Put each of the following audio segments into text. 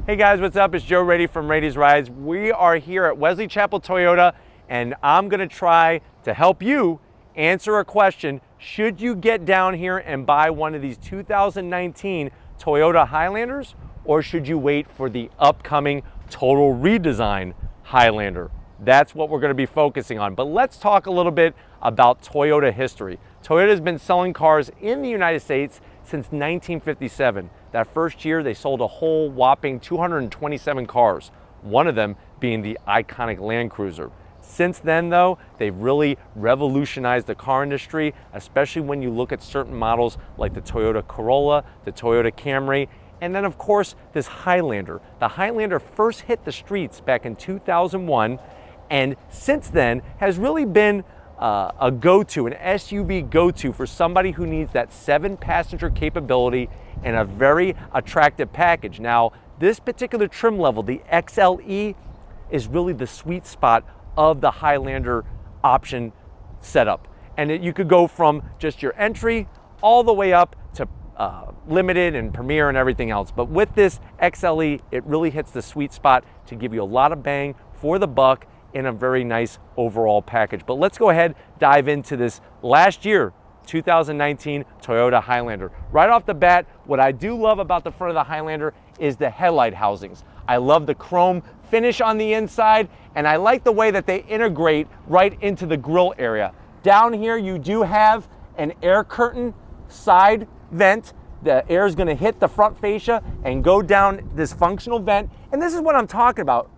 Hey guys, what's up? It's Joe Rady from Rady's Rides. We are here at Wesley Chapel Toyota, and I'm gonna try to help you answer a question. Should you get down here and buy one of these 2019 Toyota Highlanders, or should you wait for the upcoming total redesign Highlander? That's what we're gonna be focusing on. But let's talk a little bit about Toyota history. Toyota has been selling cars in the United States since 1957. That first year, they sold a whole whopping 227 cars, one of them being the iconic Land Cruiser. Since then, though, they've really revolutionized the car industry, especially when you look at certain models like the Toyota Corolla, the Toyota Camry, and then, of course, this Highlander. The Highlander first hit the streets back in 2001, and since then has really been a go-to, an SUV go-to for somebody who needs that 7-passenger capability and a very attractive package. Now, this particular trim level, the XLE, is really the sweet spot of the Highlander option setup. And you could go from just your entry all the way up to limited and premier and everything else. But with this XLE, it really hits the sweet spot to give you a lot of bang for the buck in a very nice overall package. But let's go ahead, dive into this last year, 2019 Toyota Highlander. Right off the bat, what I do love about the front of the Highlander is the headlight housings. I love the chrome finish on the inside, and I like the way that they integrate right into the grille area. Down here, you do have an air curtain side vent. The air is gonna hit the front fascia and go down this functional vent. And this is what I'm talking about.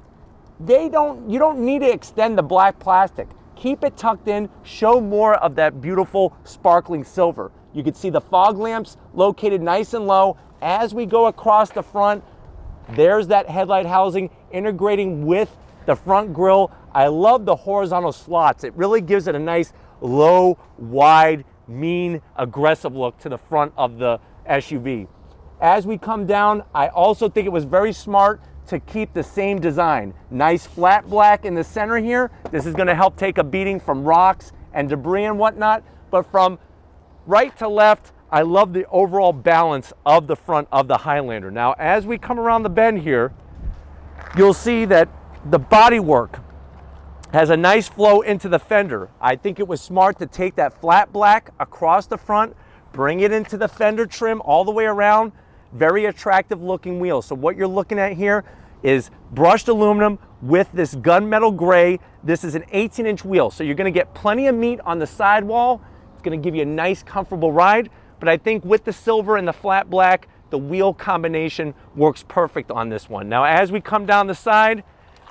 You don't need to extend the black plastic. Keep it tucked in, show more of that beautiful sparkling silver. You can see the fog lamps located nice and low. As we go across the front, there's that headlight housing integrating with the front grille. I love the horizontal slots. It really gives it a nice low, wide, mean, aggressive look to the front of the SUV. As we come down, I also think it was very smart to keep the same design. Nice flat black in the center here. This is gonna help take a beating from rocks and debris and whatnot. But from right to left, I love the overall balance of the front of the Highlander. Now, as we come around the bend here, you'll see that the bodywork has a nice flow into the fender. I think it was smart to take that flat black across the front, bring it into the fender trim all the way around. Very attractive looking wheels. So what you're looking at here is brushed aluminum with this gunmetal gray. This is an 18-inch wheel, so you're gonna get plenty of meat on the sidewall. It's gonna give you a nice, comfortable ride. But I think with the silver and the flat black, the wheel combination works perfect on this one. Now, as we come down the side,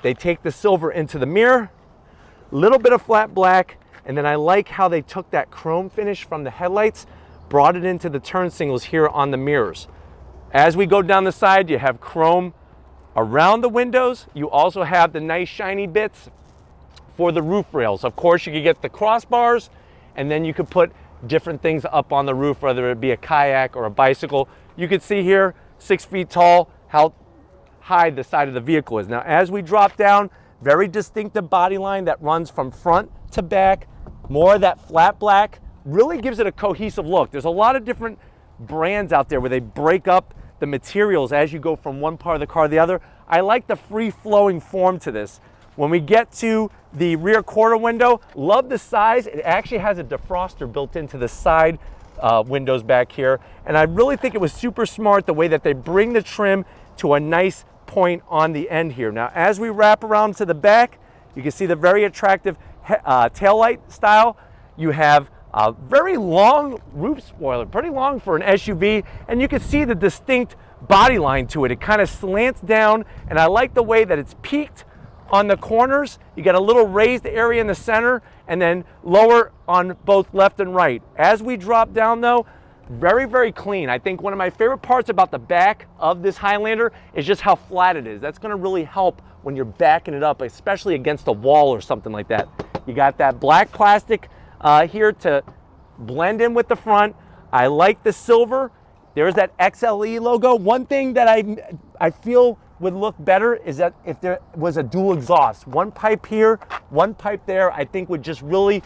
they take the silver into the mirror, little bit of flat black, and then I like how they took that chrome finish from the headlights, brought it into the turn signals here on the mirrors. As we go down the side, you have chrome around the windows. You also have the nice shiny bits for the roof rails. Of course, you could get the crossbars, and then you could put different things up on the roof, whether it be a kayak or a bicycle. You can see here, 6 feet tall, how high the side of the vehicle is. Now, as we drop down, very distinctive body line that runs from front to back. More of that flat black really gives it a cohesive look. There's a lot of different brands out there where they break up the materials as you go from one part of the car to the other. I like the free-flowing form to this. When we get to the rear quarter window, love the size. It actually has a defroster built into the side windows back here. And I really think it was super smart the way that they bring the trim to a nice point on the end here. Now, as we wrap around to the back, you can see the very attractive taillight style. You have a very long roof spoiler, pretty long for an SUV, and you can see the distinct body line to it. It kind of slants down, and I like the way that it's peaked on the corners. You got a little raised area in the center, and then lower on both left and right. As we drop down though, very, very clean. I think one of my favorite parts about the back of this Highlander is just how flat it is. That's gonna really help when you're backing it up, especially against a wall or something like that. You got that black plastic here to blend in with the front. I like the silver. There's that XLE logo. One thing that I feel would look better is that if there was a dual exhaust. One pipe here, one pipe there, I think would just really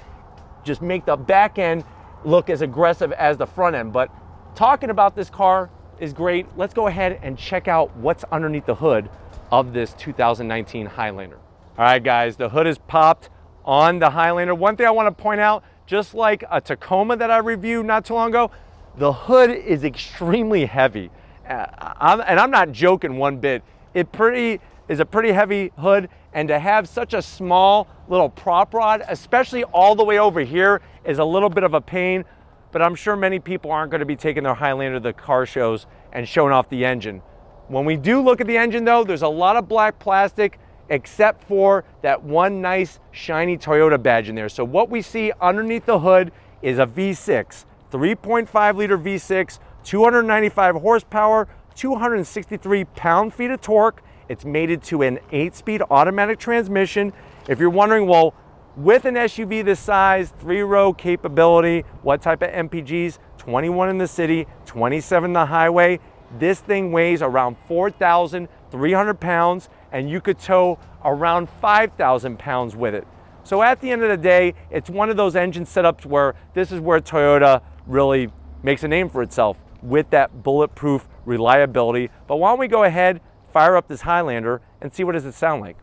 just make the back end look as aggressive as the front end. But talking about this car, is great. Let's go ahead and check out what's underneath the hood of this 2019 Highlander. All right, guys, the hood is popped on the Highlander. One thing I want to point out, just like a Tacoma that I reviewed not too long ago, the hood is extremely heavy. I'm not joking one bit. It is a pretty heavy hood, and to have such a small little prop rod, especially all the way over here, is a little bit of a pain, but I'm sure many people aren't going to be taking their Highlander to the car shows and showing off the engine. When we do look at the engine though, there's a lot of black plastic except for that one nice shiny Toyota badge in there. So what we see underneath the hood is a V6, 3.5 liter V6, 295 horsepower, 263 pound-feet of torque. It's mated to an 8-speed automatic transmission. If you're wondering, well, with an SUV this size, 3-row capability, what type of MPGs? 21 in the city, 27 in the highway. This thing weighs around 4,300 pounds, and you could tow around 5,000 pounds with it. So at the end of the day, it's one of those engine setups where this is where Toyota really makes a name for itself with that bulletproof reliability. But why don't we go ahead, fire up this Highlander, and see what does it sound like.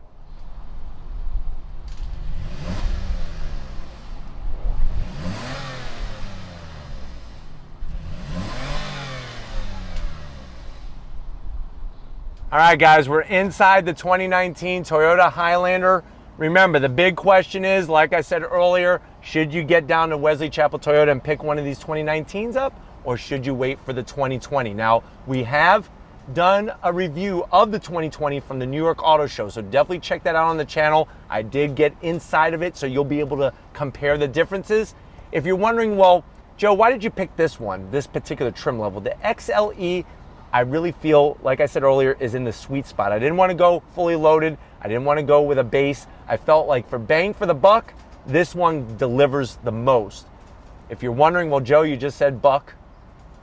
All right, guys, we're inside the 2019 Toyota Highlander. Remember, the big question is, like I said earlier, should you get down to Wesley Chapel Toyota and pick one of these 2019s up, or should you wait for the 2020? Now, we have done a review of the 2020 from the New York Auto Show, so definitely check that out on the channel. I did get inside of it, so you'll be able to compare the differences. If you're wondering, well, Joe, why did you pick this one, this particular trim level? The XLE, I really feel, like I said earlier, is in the sweet spot. I didn't want to go fully loaded. I didn't want to go with a base. I felt like for bang for the buck, this one delivers the most. If you're wondering, well, Joe, you just said buck.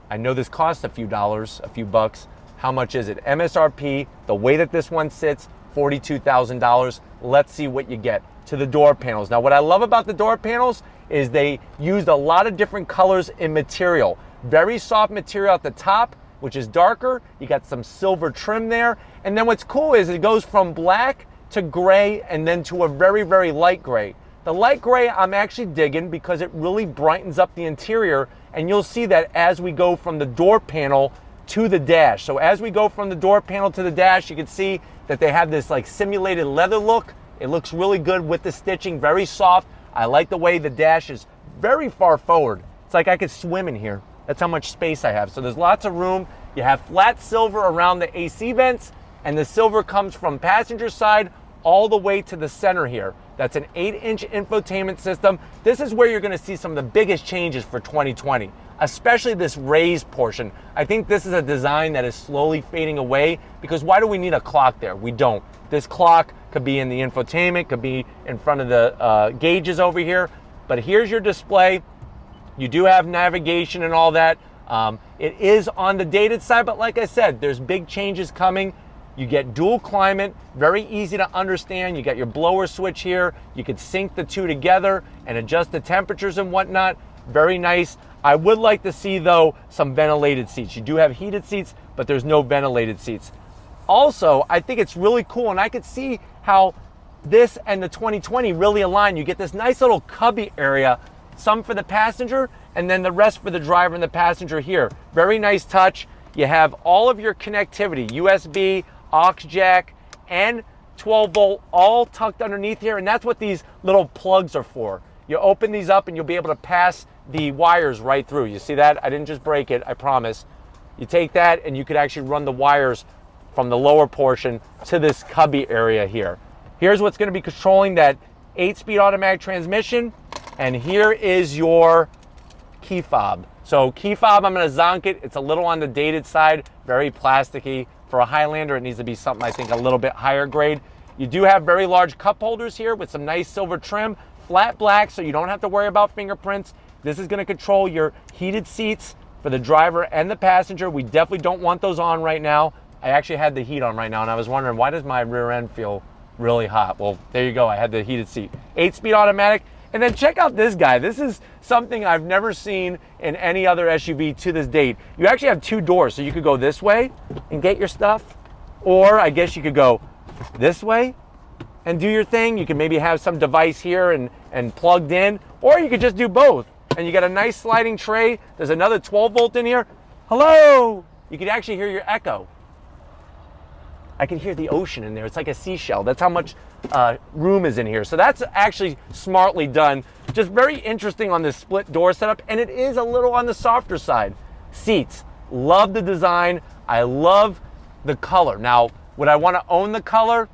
I know this costs a few dollars, a few bucks. How much is it? MSRP, the way that this one sits, $42,000. Let's see what you get. To the door panels. Now, what I love about the door panels is they used a lot of different colors in material. Very soft material at the top, which is darker. You got some silver trim there. And then what's cool is it goes from black to gray and then to a very, very light gray. The light gray I'm actually digging because it really brightens up the interior, and you'll see that as we go from the door panel to the dash. So as we go from the door panel to the dash, you can see that they have this like simulated leather look. It looks really good with the stitching, very soft. I like the way the dash is very far forward. It's like I could swim in here. That's how much space I have. So there's lots of room. You have flat silver around the AC vents, and the silver comes from passenger side all the way to the center here. That's an 8-inch infotainment system. This is where you're gonna see some of the biggest changes for 2020, especially this raised portion. I think this is a design that is slowly fading away, because why do we need a clock there? We don't. This clock could be in the infotainment, could be in front of the gauges over here, but here's your display. You do have navigation and all that. It is on the dated side, but like I said, there's big changes coming. You get dual climate, very easy to understand. You got your blower switch here. You could sync the two together and adjust the temperatures and whatnot. Very nice. I would like to see, though, some ventilated seats. You do have heated seats, but there's no ventilated seats. Also, I think it's really cool, and I could see how this and the 2020 really align. You get this nice little cubby area, some for the passenger, and then the rest for the driver and the passenger here. Very nice touch. You have all of your connectivity, USB, aux jack, and 12 volt, all tucked underneath here, and that's what these little plugs are for. You open these up and you'll be able to pass the wires right through. You see that? I didn't just break it, I promise. You take that and you could actually run the wires from the lower portion to this cubby area here. Here's what's going to be controlling that 8-speed automatic transmission, and here is your key fob. So key fob, I'm going to zonk it. It's a little on the dated side, very plasticky. For a Highlander, it needs to be something I think a little bit higher grade. You do have very large cup holders here with some nice silver trim, flat black, so you don't have to worry about fingerprints. This is going to control your heated seats for the driver and the passenger. We definitely don't want those on right now. I actually had the heat on right now, and I was wondering, why does my rear end feel really hot? Well, there you go. I had the heated seat. 8-speed automatic. And then check out this guy. This is something I've never seen in any other SUV to this date. You actually have two doors, so you could go this way and get your stuff, or I guess you could go this way and do your thing. You can maybe have some device here and plugged in, or you could just do both. And you got a nice sliding tray. There's another 12 volt in here. Hello! You can actually hear your echo. I can hear the ocean in there. It's like a seashell. That's how much room is in here. So that's actually smartly done. Just very interesting on this split door setup, and it is a little on the softer side. Seats, love the design. I love the color. Now, would I want to own the color?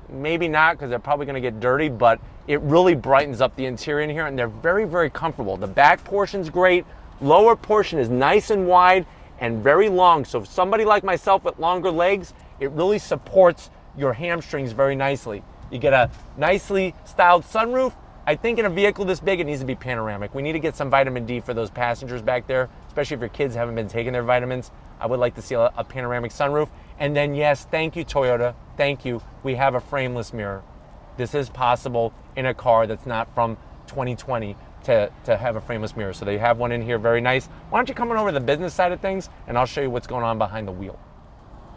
Maybe not, because they're probably going to get dirty, but it really brightens up the interior in here, and they're very, very comfortable. The back portion's great. Lower portion is nice and wide and very long. So if somebody like myself with longer legs, it really supports your hamstrings very nicely. You get a nicely styled sunroof. I think in a vehicle this big, it needs to be panoramic. We need to get some vitamin D for those passengers back there, especially if your kids haven't been taking their vitamins. I would like to see a panoramic sunroof. And then yes, thank you, Toyota. Thank you. We have a frameless mirror. This is possible in a car that's not from 2020 to have a frameless mirror. So they have one in here, very nice. Why don't you come on over to the business side of things, and I'll show you what's going on behind the wheel.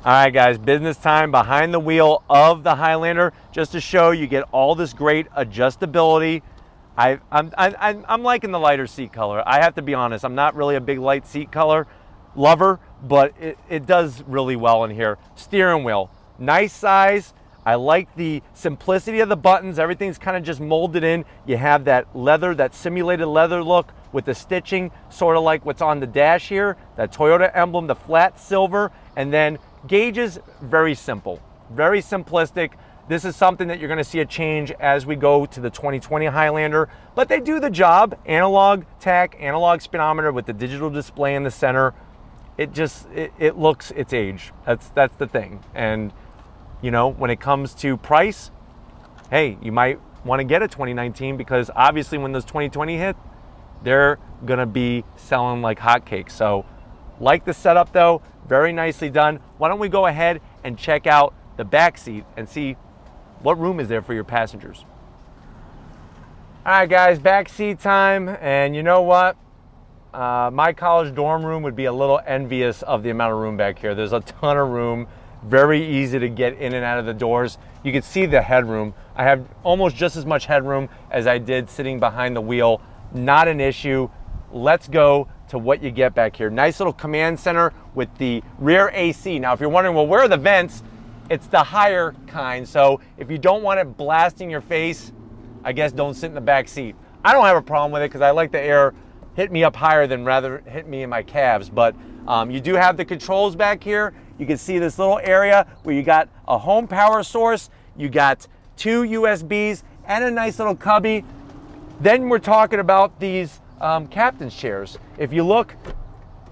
All right, guys, business time behind the wheel of the Highlander. Just to show you get all this great adjustability. I'm liking the lighter seat color. I have to be honest, I'm not really a big light seat color lover, but it does really well in here. Steering wheel, nice size. I like the simplicity of the buttons. Everything's kind of just molded in. You have that leather, that simulated leather look with the stitching, sort of like what's on the dash here, that Toyota emblem, the flat silver, and then gauges, very simple, very simplistic. This is something that you're going to see a change as we go to the 2020 Highlander, but they do the job. Analog tach, analog speedometer with the digital display in the center. It looks its age. That's the thing. And you know, when it comes to price, hey, you might want to get a 2019 because obviously when those 2020 hit, they're going to be selling like hotcakes. So like the setup though, very nicely done. Why don't we go ahead and check out the back seat and see what room is there for your passengers. All right, guys, back seat time. And you know what? My college dorm room would be a little envious of the amount of room back here. There's a ton of room. Very easy to get in and out of the doors. You can see the headroom. I have almost just as much headroom as I did sitting behind the wheel. Not an issue. Let's go to what you get back here. Nice little command center with the rear AC. Now, if you're wondering, well, where are the vents? It's the higher kind. So if you don't want it blasting your face, I guess don't sit in the back seat. I don't have a problem with it because I like the air hit me up higher than rather hit me in my calves. But you do have the controls back here. You can see this little area where you got a home power source, you got two USBs and a nice little cubby. Then we're talking about these captain's chairs. If you look,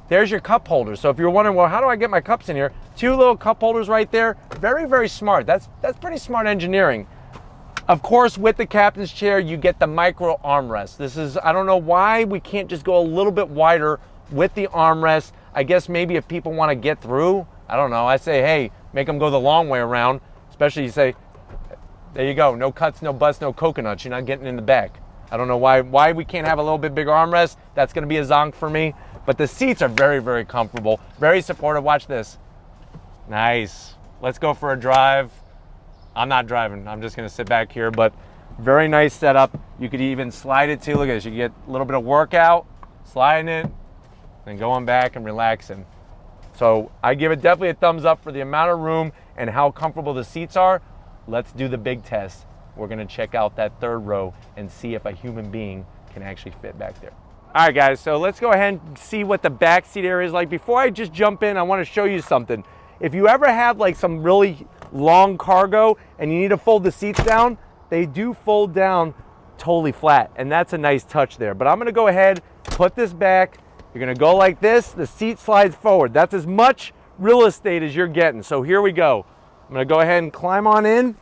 there's your cup holder. So if you're wondering, well, how do I get my cups in here? Two little cup holders right there. Very, very smart. That's pretty smart engineering. Of course, with the captain's chair, you get the micro armrest. This is, I don't know why we can't just go a little bit wider with the armrest. I guess maybe if people want to get through, I don't know. I say, hey, make them go the long way around. Especially you say, there you go, no cuts, no busts, no coconuts. You're not getting in the back. I don't know why we can't have a little bit bigger armrest. That's going to be a zonk for me. But the seats are very, very comfortable, very supportive. Watch this. Nice. Let's go for a drive. I'm not driving. I'm just going to sit back here, but very nice setup. You could even slide it too. Look at this. You get a little bit of workout, sliding it, and going back and relaxing. So I give it definitely a thumbs up for the amount of room and how comfortable the seats are. Let's do the big test. We're going to check out that third row and see if a human being can actually fit back there. All right, guys, so let's go ahead and see what the back seat area is like. Before I just jump in, I want to show you something. If you ever have like some really long cargo and you need to fold the seats down, they do fold down totally flat, and that's a nice touch there. But I'm going to go ahead, put this back. You're going to go like this. The seat slides forward. That's as much real estate as you're getting. So here we go. I'm going to go ahead and climb on in.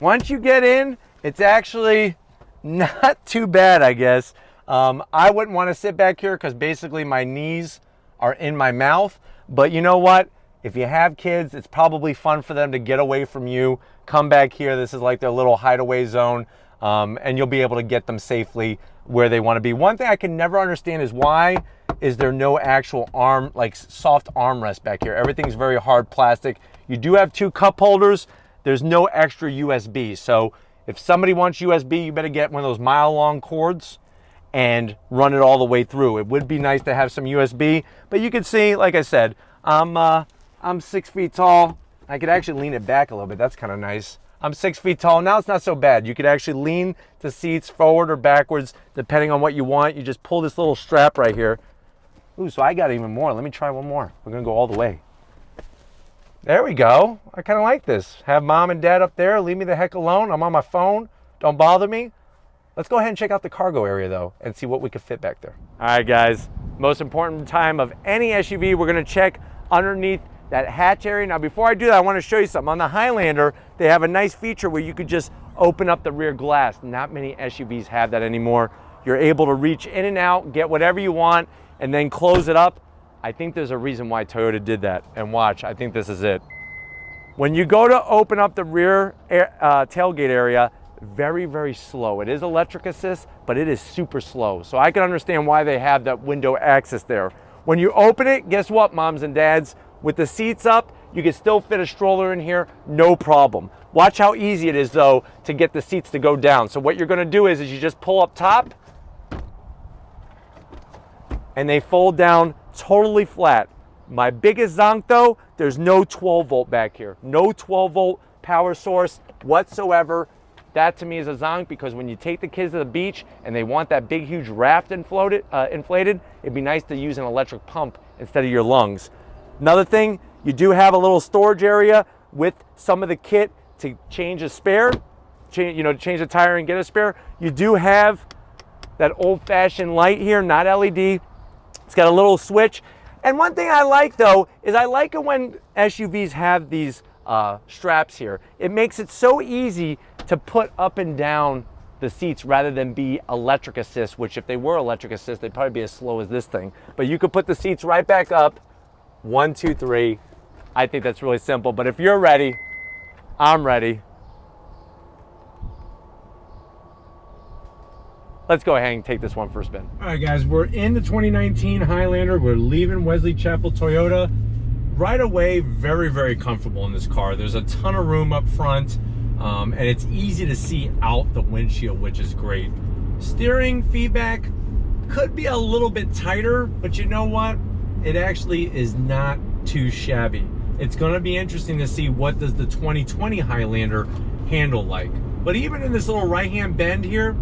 Once you get in, it's actually not too bad, I guess. I wouldn't want to sit back here because basically my knees are in my mouth. But you know what? If you have kids, it's probably fun for them to get away from you. Come back here. This is like their little hideaway zone, and you'll be able to get them safely where they want to be. One thing I can never understand is why is there no actual arm, like soft armrest back here? Everything's very hard plastic. You do have 2 cup holders. There's no extra USB. So if somebody wants USB, you better get one of those mile-long cords and run it all the way through. It would be nice to have some USB, but you can see, like I said, I'm 6 feet tall. I could actually lean it back a little bit. That's kind of nice. I'm 6 feet tall. Now it's not so bad. You could actually lean the seats forward or backwards, depending on what you want. You just pull this little strap right here. Ooh, so I got even more. Let me try one more. We're gonna go all the way. There we go. I kind of like this. Have mom and dad up there. Leave me the heck alone. I'm on my phone. Don't bother me. Let's go ahead and check out the cargo area though and see what we can fit back there. All right, guys. Most important time of any SUV, we're gonna check underneath that hatch area. Now, before I do that, I wanna show you something. On the Highlander, they have a nice feature where you could just open up the rear glass. Not many SUVs have that anymore. You're able to reach in and out, get whatever you want, and then close it up. I think there's a reason why Toyota did that. And watch, I think this is it. When you go to open up the rear tailgate area, very, very slow. It is electric assist, but it is super slow. So I can understand why they have that window access there. When you open it, guess what, moms and dads? With the seats up, you can still fit a stroller in here, no problem. Watch how easy it is though to get the seats to go down. So what you're gonna do is you just pull up top and they fold down totally flat. My biggest zonk though, there's no 12 volt back here. No 12 volt power source whatsoever. That to me is a zonk because when you take the kids to the beach and they want that big huge raft inflated, it'd be nice to use an electric pump instead of your lungs. Another thing, you do have a little storage area with some of the kit to change a spare, change the tire and get a spare. You do have that old-fashioned light here, not LED. It's got a little switch. And one thing I like though, is I like it when SUVs have these straps here. It makes it so easy to put up and down the seats rather than be electric assist, which if they were electric assist, they'd probably be as slow as this thing. But you could put the seats right back up. 1, 2, 3. I think that's really simple, but if you're ready, I'm ready. Let's go ahead and take this one for a spin. All right, guys, we're in the 2019 Highlander. We're leaving Wesley Chapel Toyota. Right away, very, very comfortable in this car. There's a ton of room up front, and it's easy to see out the windshield, which is great. Steering feedback could be a little bit tighter, but you know what? It actually is not too shabby. It's gonna be interesting to see what does the 2020 Highlander handle like. But even in this little right-hand bend here,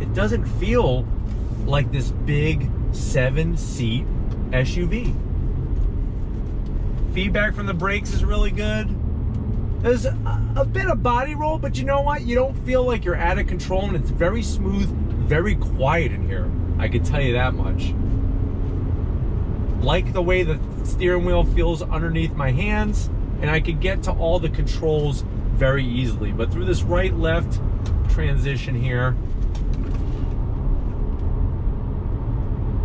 it doesn't feel like this big 7-seat SUV. Feedback from the brakes is really good. There's a bit of body roll, but you know what? You don't feel like you're out of control, and it's very smooth, very quiet in here. I can tell you that much. Like the way the steering wheel feels underneath my hands, and I could get to all the controls very easily. But through this right-left transition here,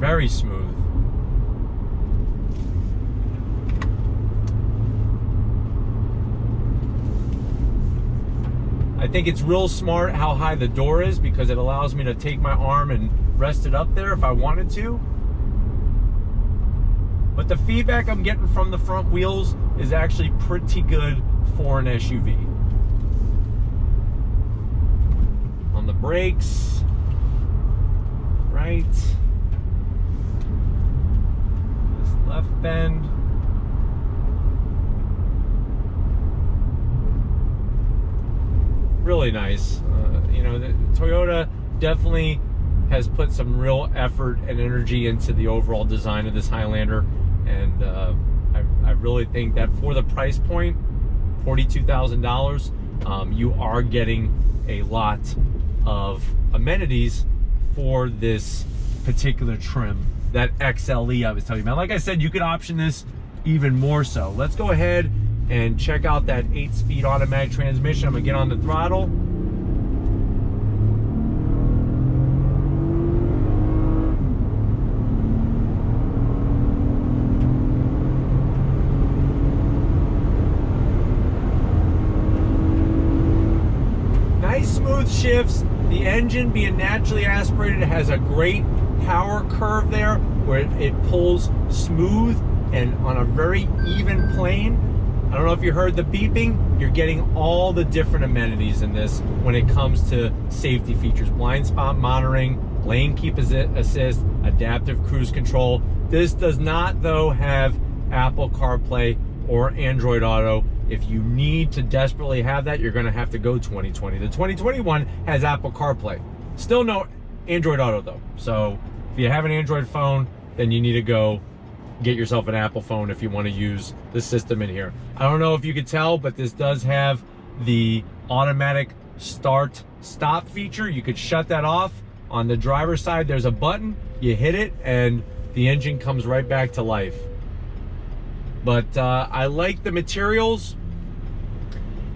very smooth. I think it's real smart how high the door is because it allows me to take my arm and rest it up there if I wanted to. But the feedback I'm getting from the front wheels is actually pretty good for an SUV. On the brakes, right. This left bend. Really nice. You know, the Toyota definitely has put some real effort and energy into the overall design of this Highlander, and I really think that for the price point, $42,000, you are getting a lot of amenities for this particular trim, that XLE I was telling you about. Like I said, you could option this even more so. Let's go ahead and check out that 8-speed automatic transmission. I'm gonna get on the throttle. Nice smooth shifts. The engine being naturally aspirated has a great power curve there where it pulls smooth and on a very even plane. I don't know if you heard the beeping. You're getting all the different amenities in this when it comes to safety features. Blind spot monitoring, lane keep assist, adaptive cruise control. This does not, though, have Apple CarPlay or Android Auto. If you need to desperately have that, you're going to have to go 2020. The 2021 has Apple CarPlay. Still no Android Auto, though. So if you have an Android phone, then you need to go get yourself an Apple phone if you want to use the system in here. I don't know if you could tell, but this does have the automatic start-stop feature. You could shut that off. On the driver's side, there's a button. You hit it, and the engine comes right back to life. But I like the materials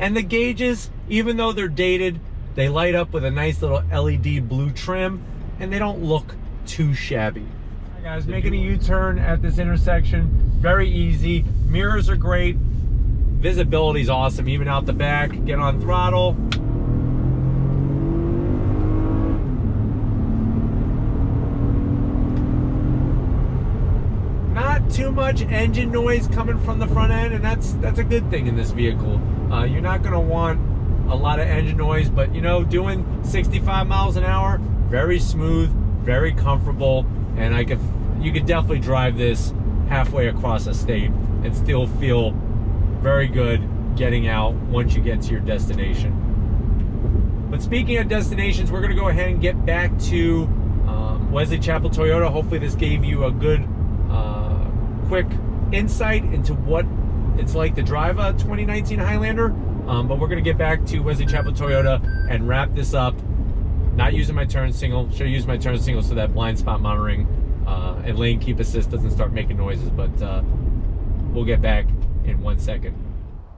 and the gauges. Even though they're dated, they light up with a nice little LED blue trim, and they don't look too shabby. Hi guys, making a U-turn at this intersection, very easy. Mirrors are great. Visibility's awesome, even out the back. Get on throttle. Too much engine noise coming from the front end, and that's a good thing in this vehicle. You're not going to want a lot of engine noise, but you know, doing 65 miles an hour, very smooth, very comfortable, and you could definitely drive this halfway across a state and still feel very good getting out once you get to your destination. But speaking of destinations, we're going to go ahead and get back to Wesley Chapel Toyota. Hopefully this gave you a good quick insight into what it's like to drive a 2019 Highlander, but we're going to get back to Wesley Chapel Toyota and wrap this up. Not using my turn signal. Should have used my turn signal so that blind spot monitoring and lane keep assist doesn't start making noises, but we'll get back in 1 second.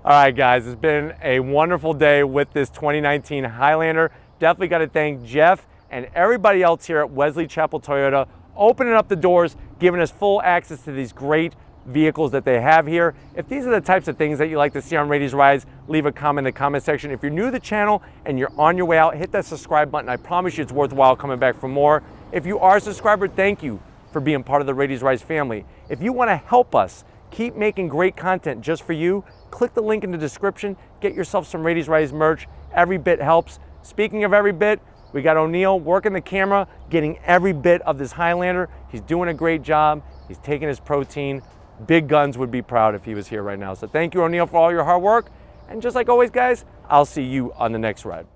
All right guys, it's been a wonderful day with this 2019 Highlander. Definitely got to thank Jeff and everybody else here at Wesley Chapel Toyota opening up the doors, giving us full access to these great vehicles that they have here. If these are the types of things that you like to see on Rady's Rides, leave a comment in the comment section. If you're new to the channel and you're on your way out, hit that subscribe button. I promise you it's worthwhile coming back for more. If you are a subscriber, thank you for being part of the Rady's Rides family. If you want to help us keep making great content just for you, click the link in the description, get yourself some Rady's Rides merch. Every bit helps. Speaking of every bit, we got O'Neill working the camera, getting every bit of this Highlander. He's doing a great job. He's taking his protein. Big Guns would be proud if he was here right now. So thank you, O'Neill, for all your hard work. And just like always, guys, I'll see you on the next ride.